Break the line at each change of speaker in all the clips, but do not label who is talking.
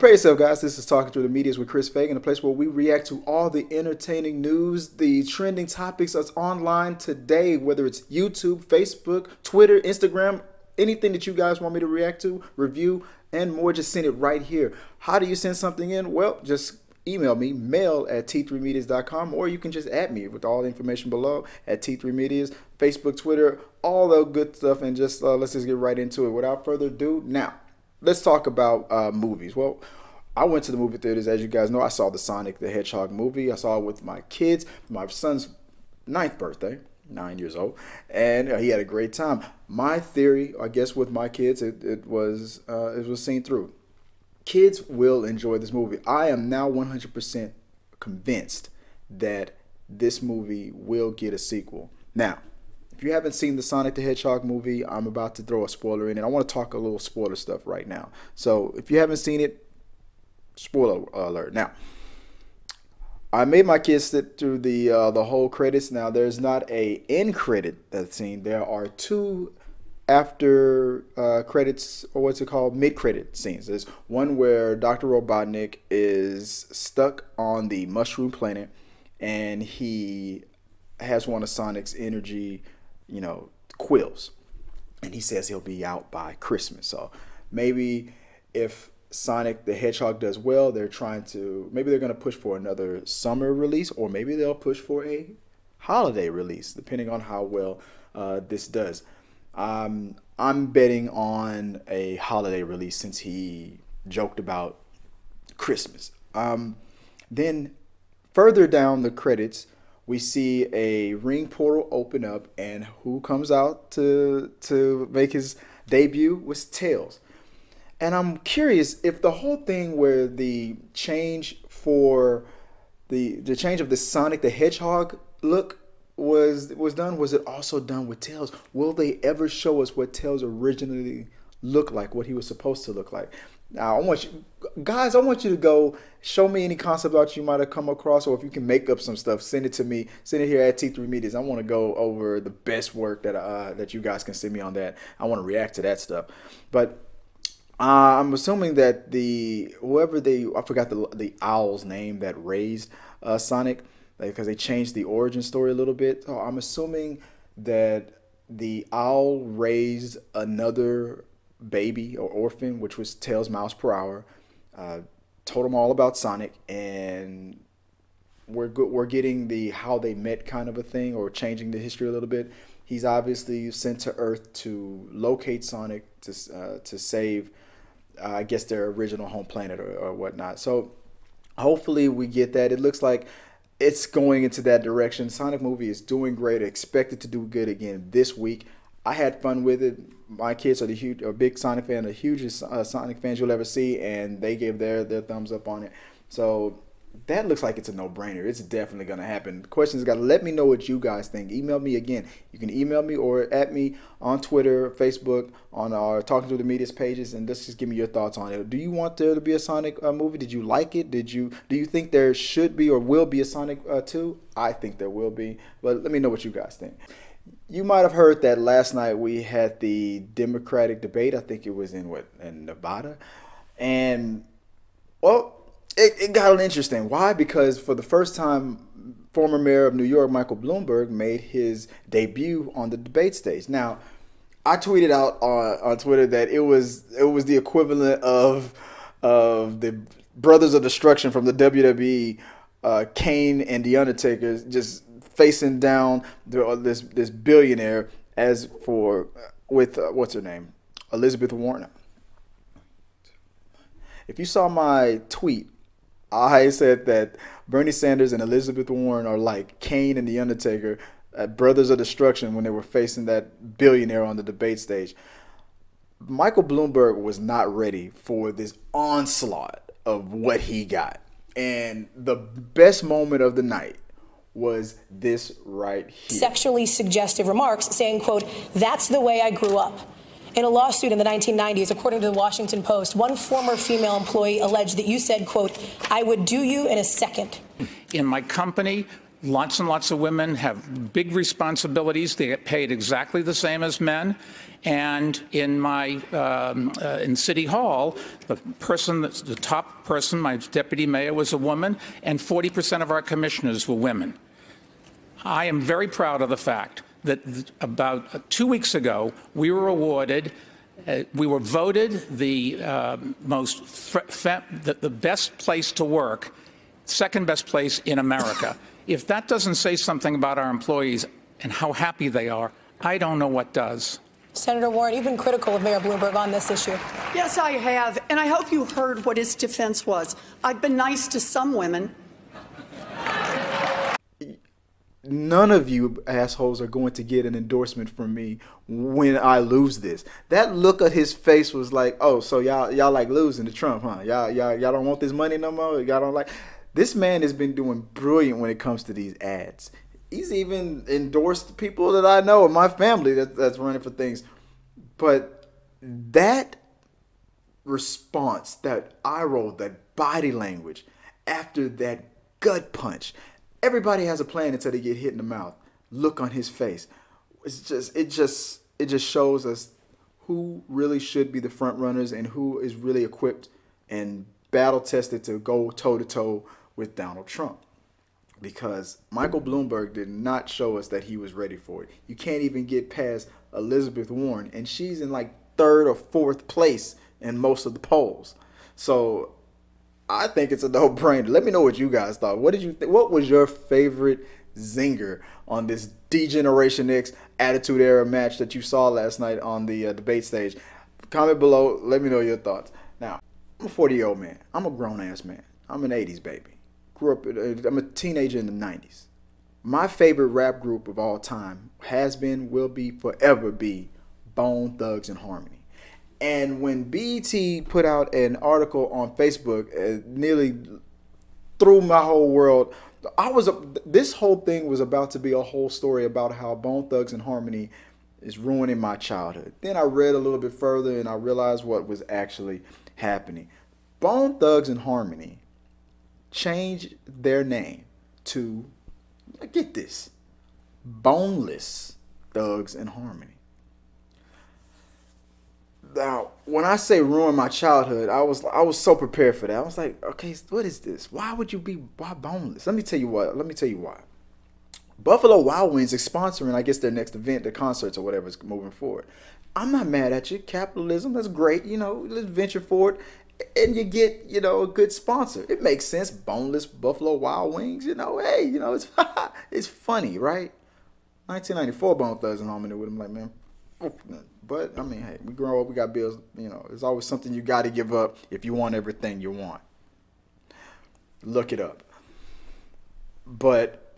Prepare yourself, guys. This is Talking Through the Medias with Chris Fagan, a place where we react to all the entertaining news, the trending topics that's online today, whether it's YouTube, Facebook, Twitter, Instagram, anything that you guys want me to react to, review, and more. Just send it right here. How do you send something in? Well, just email me, mail@t3medias.com, or you can just add me with all the information below at T3Medias, Facebook, Twitter, all the good stuff, and just let's just get right into it. Without further ado, now, let's talk about movies. Well, I went to the movie theaters. As you guys know, I saw the Sonic the Hedgehog movie. I saw it with my kids, my son's 9th birthday, 9 years old, and he had a great time. My theory, I guess, with my kids, it was seen through. Kids will enjoy this movie. I am now 100% convinced that this movie will get a sequel. Now, if you haven't seen the Sonic the Hedgehog movie, I'm about to throw a spoiler in, and I want to talk a little spoiler stuff right now. So if you haven't seen it, spoiler alert. Now, I made my kids sit through the whole credits. Now, there's not a end credit scene. There are two after credits, or what's it called, mid-credit scenes. There's one where Dr. Robotnik is stuck on the mushroom planet, and he has one of Sonic's energy, quills, and he says he'll be out by Christmas. So maybe if Sonic the Hedgehog does well, maybe they're going to push for another summer release, or maybe they'll push for a holiday release, depending on how well this does. I'm betting on a holiday release since he joked about Christmas. Then further down the credits, we see a ring portal open up, and who comes out to make his debut was Tails. And I'm curious if the whole thing where the change for the change of the Sonic the Hedgehog look was done, was it also done with Tails? Will they ever show us what Tails originally looked like, what he was supposed to look like? Now, I want you to go show me any concept art you might have come across, or if you can make up some stuff, send it to me. Send it here at T3 Medias. I want to go over the best work that you guys can send me on that. I want to react to that stuff. But I'm assuming that I forgot the owl's name that raised Sonic, because they changed the origin story a little bit. So I'm assuming that the owl raised another baby or orphan, which was Tails Miles Per Hour, told them all about Sonic, and we're getting the how they met kind of a thing, or changing the history a little bit. He's obviously sent to Earth to locate Sonic to save, I guess, their original home planet or whatnot. So hopefully we get that. It looks like it's going into that direction. Sonic movie is doing great. Expected to do good again this week. I had fun with it. My kids are a big Sonic fan, the hugest Sonic fans you'll ever see, and they gave their thumbs up on it. So that looks like it's a no-brainer. It's definitely going to happen. The question is, let me know what you guys think. Email me again. You can email me or at me on Twitter, Facebook, on our Talking Through the Medias pages, and just give me your thoughts on it. Do you want there to be a Sonic movie? Did you like it? Do you think there should be or will be a Sonic 2? I think there will be, but let me know what you guys think. You might have heard that last night we had the Democratic debate. I think it was in Nevada, and well, it got interesting. Why? Because for the first time, former mayor of New York, Michael Bloomberg, made his debut on the debate stage. Now, I tweeted out on Twitter that it was the equivalent of the Brothers of Destruction from the WWE, Kane and The Undertaker, just facing down this billionaire with what's her name, Elizabeth Warren. If you saw my tweet, I said that Bernie Sanders and Elizabeth Warren are like Kane and The Undertaker, Brothers of Destruction, when they were facing that billionaire on the debate stage. Michael Bloomberg was not ready for this onslaught of what he got. And the best moment of the night was this right here.
Sexually suggestive remarks saying, quote, "That's the way I grew up." In a lawsuit in the 1990s, according to the Washington Post, one former female employee alleged that you said, quote, "I would do you in a second."
In my company, Lots and lots of women have big responsibilities. They get paid exactly the same as men. And in my in City Hall, the top person, my deputy mayor, was a woman, and 40% of our commissioners were women. I am very proud of the fact that about 2 weeks ago, we were awarded, we were voted the the best place to work, second best place in America. If that doesn't say something about our employees and how happy they are, I don't know what does.
Senator Warren, you've been critical of Mayor Bloomberg on this issue.
Yes, I have, and I hope you heard what his defense was. I've been nice to some women.
None of you assholes are going to get an endorsement from me when I lose this. That look at his face was like, oh, so y'all like losing to Trump, huh? Y'all don't want this money no more? Y'all don't like... This man has been doing brilliant when it comes to these ads. He's even endorsed people that I know in my family that's running for things. But that response, that eye roll, that body language after that gut punch, everybody has a plan until they get hit in the mouth. Look on his face. It just shows us who really should be the front runners and who is really equipped and battle tested to go toe to toe with Donald Trump. Because Michael Bloomberg did not show us that he was ready for it. You can't even get past Elizabeth Warren, and she's in like 3rd or 4th place in most of the polls. So I think it's a no-brainer. Let me know what you guys thought. What did you think? What was your favorite zinger on this D-Generation X Attitude Era match that you saw last night on the debate stage? Comment below. Let me know your thoughts. Now, I'm a 40-year-old man. I'm a grown-ass man. I'm an 80s baby. I'm a teenager in the 90s. My favorite rap group of all time has been, will be, forever be Bone Thugs and Harmony. And when BET put out an article on Facebook, it nearly threw my whole world. This whole thing was about to be a whole story about how Bone Thugs and Harmony is ruining my childhood. Then I read a little bit further and I realized what was actually happening. Bone Thugs and Harmony changed their name to, get this, Boneless Thugs and Harmony. Now, when I say ruin my childhood, I was so prepared for that. I was like, okay, what is this? Why boneless? Let me tell you why. Buffalo Wild Wings is sponsoring, I guess, their next event, their concerts or whatever is moving forward. I'm not mad at you. Capitalism, that's great. Let's venture forward. And you get, a good sponsor. It makes sense. Boneless Buffalo Wild Wings, hey, it's it's funny, right? 1994 Bone Thugs and Harmony with them, like, man. But, I mean, hey, we grow up, we got bills. There's always something you got to give up if you want everything you want. Look it up. But,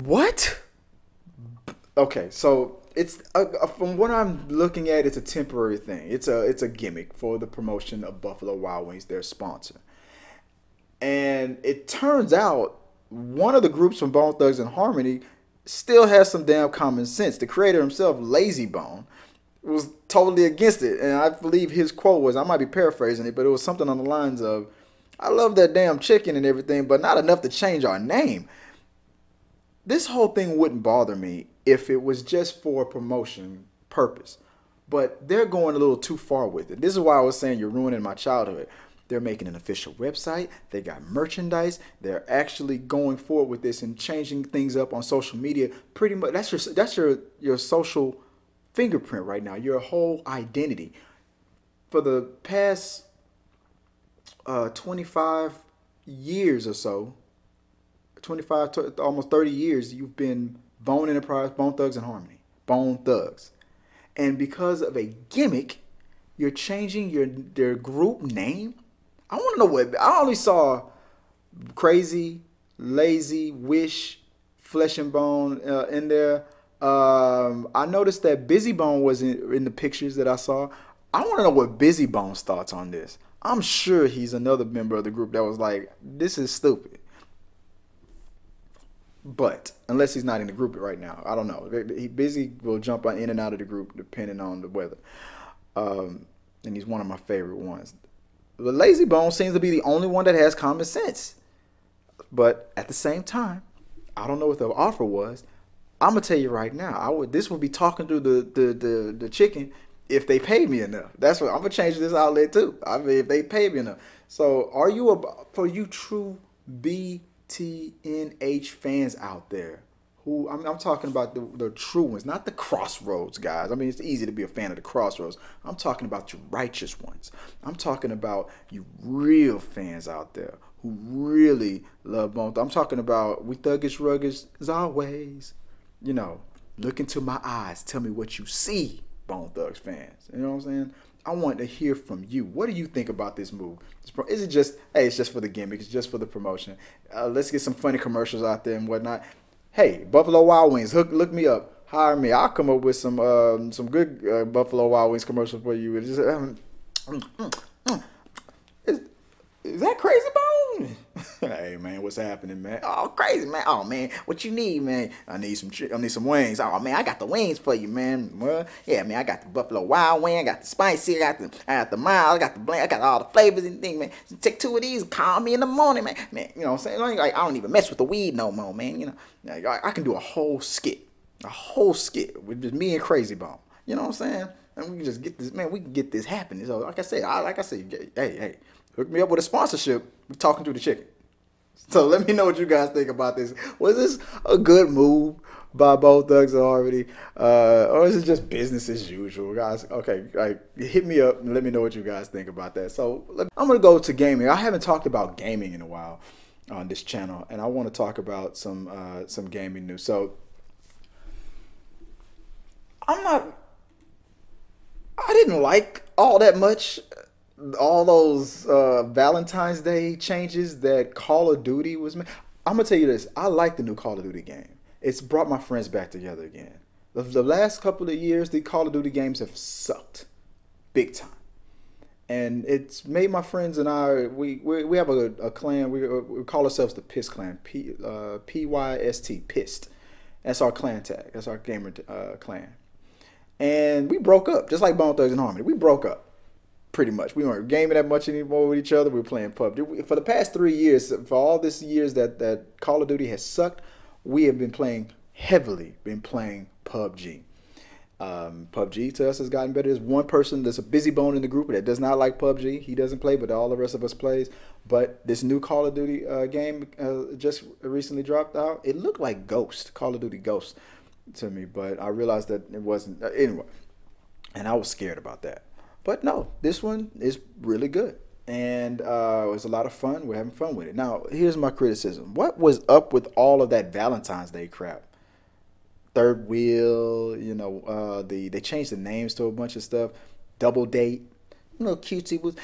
what? Okay, so it's from what I'm looking at, it's a temporary thing. It's a gimmick for the promotion of Buffalo Wild Wings, their sponsor. And it turns out one of the groups from Bone Thugs and Harmony still has some damn common sense. The creator himself, Lazy Bone, was totally against it. And I believe his quote was, I might be paraphrasing it, but it was something on the lines of, I love that damn chicken and everything, but not enough to change our name. This whole thing wouldn't bother me if it was just for promotion purpose. But they're going a little too far with it. This is why I was saying you're ruining my childhood. They're making an official website. They got merchandise. They're actually going forward with this and changing things up on social media. Pretty much, that's your social fingerprint right now. Your whole identity. For the past 25 years or so, 25 to almost 30 years, you've been Bone Enterprise, Bone Thugs and Harmony, Bone Thugs. And because of a gimmick, you're changing their group name. I want to know what, I only saw Crazy, Lazy, Wish, Flesh and Bone in there. I noticed that Busy Bone was in the pictures that I saw. I want to know what Busy Bone's thoughts on this. I'm sure he's another member of the group that was like, this is stupid. But unless he's not in the group right now, I don't know. Busy will jump in and out of the group depending on the weather. And he's one of my favorite ones. But Lazy Bone seems to be the only one that has common sense. But at the same time, I don't know what the offer was. I'm gonna tell you right now, this would be talking through the chicken if they paid me enough. That's what I'm gonna change this outlet too. I mean, if they pay me enough. So, for you true BTNH fans out there, who I'm talking about the true ones, not the Crossroads guys. I mean, it's easy to be a fan of the Crossroads. I'm talking about you righteous ones. I'm talking about you real fans out there who really love Bone Thugs. I'm talking about we thuggish ruggish as always. You know, look into my eyes. Tell me what you see, Bone Thugs fans. You know what I'm saying? I want to hear from you. What do you think about this move? Is it just, hey, it's just for the gimmick. It's just for the promotion. Let's get some funny commercials out there and whatnot. Hey, Buffalo Wild Wings, look me up. Hire me. I'll come up with some good Buffalo Wild Wings commercials for you. It's just, is that Crazy Bone? Hey man, what's happening, man? Oh, crazy man. Oh man, what you need, man? I need some wings. Oh man, I got the wings for you, man. Well, yeah, man, I got the Buffalo Wild Wing. I got the spicy. I got the mild. I got the bland. I got all the flavors and things, man. So take 2 of these. Call me in the morning, man. Man, you know what I'm saying? Like, I don't even mess with the weed no more, man. You know, I can do a whole skit with just me and Crazy Bone. You know what I'm saying? And we can just get this, man. We can get this happening. So, like I said, hey. Hook me up with a sponsorship. We're talking to the chicken. So let me know what you guys think about this. Was this a good move by Bone Thugs already? Or is it just business as usual, guys? Okay, like hit me up and let me know what you guys think about that. So I'm going to go to gaming. I haven't talked about gaming in a while on this channel, and I want to talk about some gaming news. So I didn't like all that much all those Valentine's Day changes that Call of Duty was made. I'm gonna tell you this. I like the new Call of Duty game. It's brought my friends back together again. The last couple of years, the Call of Duty games have sucked big time, and it's made my friends and I. We have a clan. We call ourselves the Pist Clan. PYST Pist. That's our clan tag. That's our gamer clan. And we broke up, just like Bone Thugs and Harmony. We broke up. Pretty much. We weren't gaming that much anymore with each other. We were playing PUBG. For the past 3 years, for all these years that Call of Duty has sucked, we have been playing PUBG. PUBG to us has gotten better. There's one person that's a busy bone in the group that does not like PUBG. He doesn't play, but all the rest of us plays. But this new Call of Duty game just recently dropped out. It looked like Ghost, Call of Duty Ghost to me, but I realized that it wasn't. Anyway, and I was scared about that. But no, this one is really good. And it was a lot of fun. We're having fun with it. Now, here's my criticism. What was up with all of that Valentine's Day crap? Third Wheel, you know, they changed the names to a bunch of stuff. Double Date, you know, cutesy.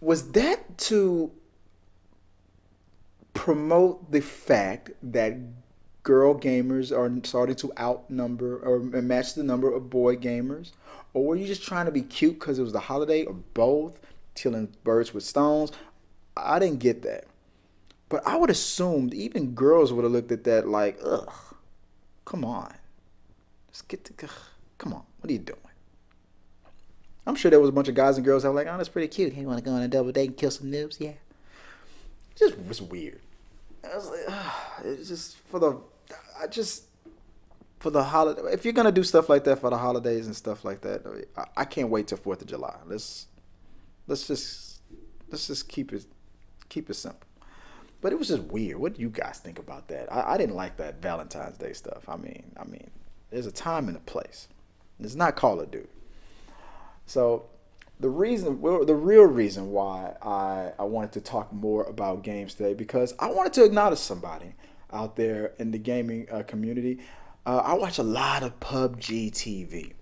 Was that to promote the fact that girl gamers are starting to outnumber or match the number of boy gamers? Or were you just trying to be cute because it was the holiday, or both? Killing birds with stones? I didn't get that. But I would assume even girls would have looked at that like, ugh, come on. Come on, what are you doing? I'm sure there was a bunch of guys and girls that were like, oh, that's pretty cute. Hey, you want to go on a double date and kill some noobs? Yeah. It was weird. I was like, it's just for the holiday. If you're gonna do stuff like that for the holidays and stuff like that, I can't wait till 4th of July. Let's just keep it simple. But it was just weird. What do you guys think about that? I didn't like that Valentine's Day stuff. I mean, there's a time and a place. It's not Call of Duty. So the real reason why I wanted to talk more about games today, because I wanted to acknowledge somebody out there in the gaming community. I watch a lot of PUBG TV.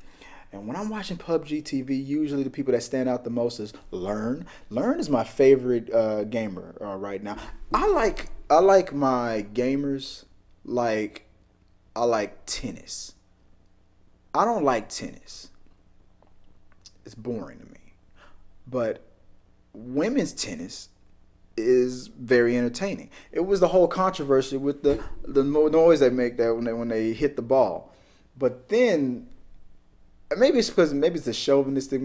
And when I'm watching PUBG TV, usually the people that stand out the most is Learn. Learn is my favorite gamer right now. I like my gamers like I like tennis. I don't like tennis. It's boring to me. But women's tennis is very entertaining. It was the whole controversy with the noise they make that when they hit the ball. But then maybe it's because maybe it's the chauvinistic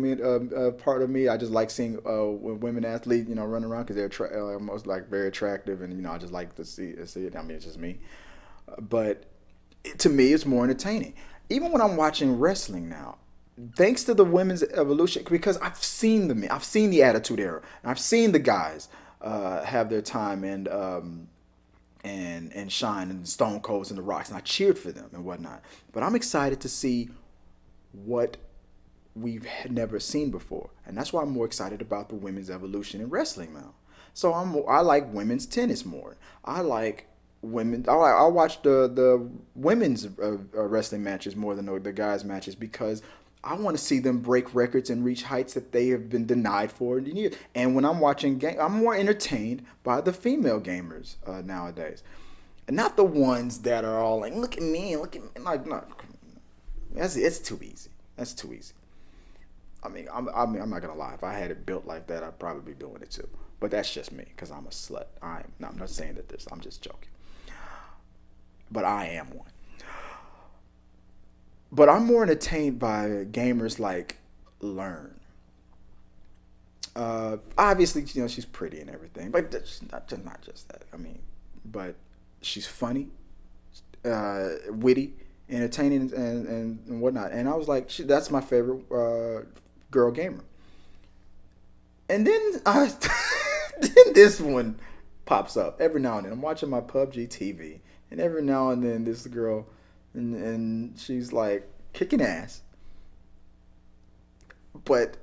part of me. I just like seeing women athletes, run around because they're almost like very attractive, and I just like to see it. I mean, it's just me, but to me, it's more entertaining. Even when I'm watching wrestling now, thanks to the women's evolution, because I've seen the Attitude Era, and I've seen the guys have their time and shine, and Stone Colds and the Rocks, and I cheered for them and whatnot. But I'm excited to see what we've never seen before, and that's why I'm more excited about the women's evolution in wrestling now. So I like women's tennis more. I like women. I watch the women's wrestling matches more than the guys' matches, because I want to see them break records and reach heights that they have been denied for years. And when I'm watching I'm more entertained by the female gamers nowadays, and not the ones that are all like, look at me, like, no. It's too easy. That's too easy. I mean, I'm not gonna lie. If I had it built like that, I'd probably be doing it too. But that's just me, because I'm a slut. I'm not saying that this. I'm just joking. But I am one. But I'm more entertained by gamers like Learn. Obviously, she's pretty and everything, but that's not just that. I mean, but she's funny, witty, entertaining, and whatnot. And I was like, that's my favorite girl gamer. And then then this one pops up every now and then. I'm watching my PUBG TV, and every now and then this girl, and she's like kicking ass, but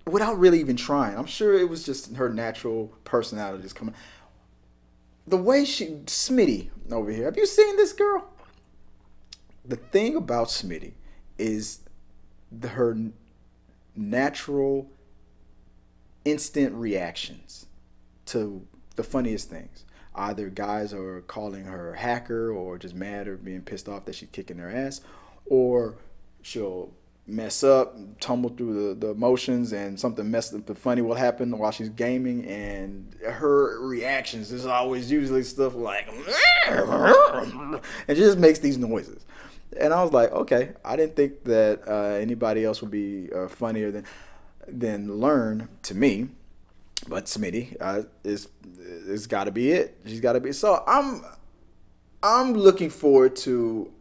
without really even trying. I'm sure it was just her natural personality just coming. The way Smitty over here. Have you seen this girl? The thing about Smitty is her natural, instant reactions to the funniest things. Either guys are calling her a hacker, or just mad or being pissed off that she's kicking their ass, or she'll mess up, tumble through the motions, and something funny will happen while she's gaming, and her reactions is always usually stuff like, and she just makes these noises. And I was like, okay, I didn't think that anybody else would be funnier than Learn to me, but Smitty is got to be it. She's got to be. So I'm looking forward to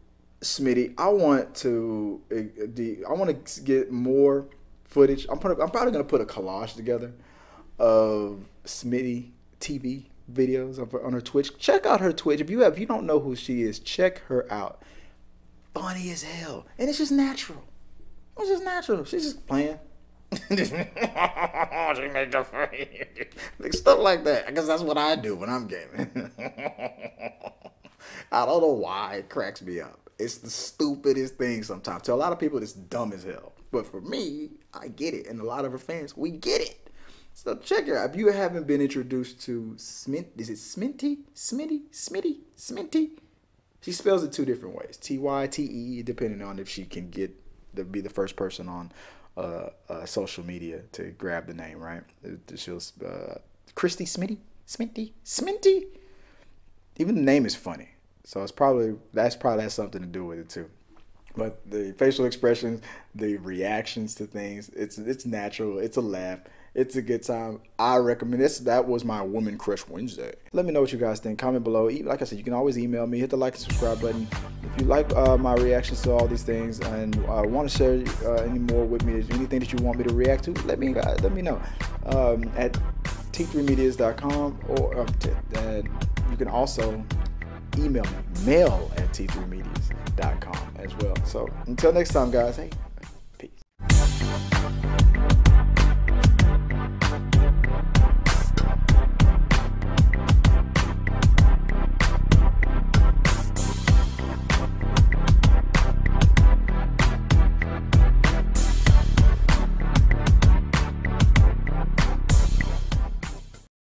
Smitty. I want to get more footage. I'm probably gonna put a collage together of Smitty TV videos on her Twitch. Check out her Twitch. If you don't know who she is, check her out. Funny as hell, and it's just natural. It's just natural. She's just playing. She makes the funny stuff like that. I guess that's what I do when I'm gaming. I don't know why it cracks me up. It's the stupidest thing sometimes. To a lot of people, it's dumb as hell. But for me, I get it, and a lot of her fans, we get it. So check her out. If you haven't been introduced to is it Sminty? Sminty? She spells it two different ways. Tytee, depending on if she can get to be the first person on social media to grab the name, right? She'll Christy Sminty. Even the name is funny, so that's probably has something to do with it too. But the facial expressions, the reactions to things, it's natural. It's a laugh. It's a good time. I recommend this. That was my Woman Crush Wednesday. Let me know what you guys think. Comment below. Like I said, you can always email me. Hit the like and subscribe button. If you like my reactions to all these things and want to share any more with me, anything that you want me to react to, let me know at t3medias.com, or you can also email me, mail at t3medias.com as well. So until next time, guys. Hey, peace.